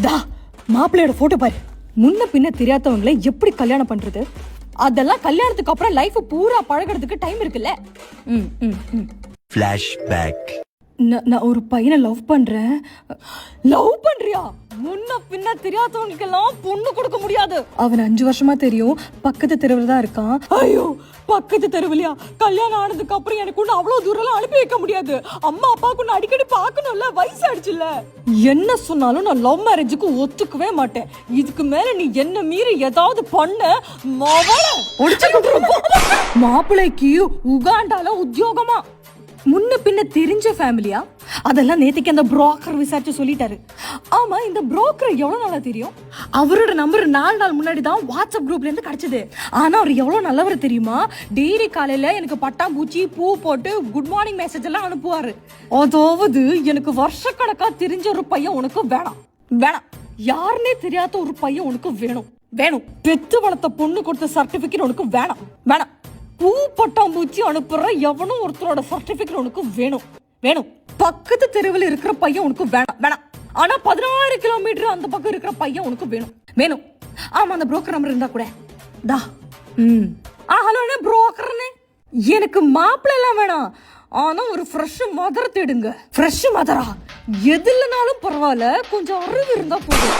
தா மாப்பிள்ளையோட போட்டோ பாரு. முன்ன பின்ன தெரியாதவங்களை எப்படி கல்யாணம் பண்றது? அதெல்லாம் கல்யாணத்துக்கு அப்புறம் லைஃப் பூரா பழகிறதுக்கு டைம் இருக்குல்ல. ஃபிளாஷ்பேக். நான் ஒரு பையனை லவ் பண்றேன். லவ் பண்றியா? முன்ன பின்ன தெரியாதவங்களுக்கெல்லாம் பொண்ணு கொடுக்க முடியாது. அவன் 5 வருஷமா தெரியும், பக்கத்து தெருவில் தான் இருக்கான். ஐயோ, பக்கத்து தெருவிலையா? கல்யாணம் ஆனதுக்கு அப்புறம் எனக்கு ஒண்ணு அவ்வளவு தூரம் அனுப்பி வைக்க முடியாது. அம்மா அப்பாவுக்கு ஒண்ணு அடிக்கடி பாக்கணும்ல, வயசு ஆயிடுச்சுல்ல. என்ன சொன்னாலும் நான் லவ் மேரேஜுக்கு ஒத்துக்கவே மாட்டேன். இதுக்கு மேல நீ என்ன மீறி ஏதாவது பண்ண மாப்பிள்ளைக்கு உகாண்டால உத்தியோகமா. முன்ன பின்ன தெரிஞ்ச ஃபேமிலியா? அதெல்லாம் நேத்துக்கு அந்த புரோக்கர் விசாரிச்சு சொல்லிட்டாரு. ஆமா, இந்த புரோக்கர் எவ்வளவு நாளா தெரியும்? அவரோட நம்பர் 4 நாள் முன்னாடி தான் வாட்ஸ்அப் குரூப்ல இருந்து கிடைச்சது. ஆனா அவர் எவ்வளவு நல்லவர் தெரியுமா? டெய்லி காலையில எனக்கு பட்டாம்பூச்சி பூ போட்டு குட் மார்னிங் மெசேஜ் எல்லாம் அனுப்புவாரு. அதாவது எனக்கு வருஷக்கணக்கா தெரிஞ்ச ஒரு பையன் உனக்கு வேணாம். யாருன்னே தெரியாத ஒரு பையன் உனக்கு வேணும். பெத்து வளர்த்த பொண்ணு கொடுத்த சர்டிபிகேட் உனக்கு வேணாம். பூ பட்டாம்பூச்சி அனுப்புற எவனும் ஒருத்தரோட சர்டிபிகேட் உனக்கு வேணும். பக்கத்து தெருவில் இருக்கிற பையன் உனக்கு வேணாம். ஆனா 16 கிலோமீட்டர் அந்த பக்கம் இருக்கிற பையன் உனக்கு வேணும். ஆமா, அந்த புரோக்கர் நம்பர் இருந்தா கூட தா. ஹலோ புரோக்கர்னு. எனக்கு மாப்பிள்ளை எல்லாம் வேணாம். ஆனா ஒரு ஃப்ரெஷ் மதர் தேடுங்க. ஃப்ரெஷ் மதரா? எது இல்லைனாலும் பரவாயில்ல, கொஞ்சம் அறிவு இருந்தா போதும்.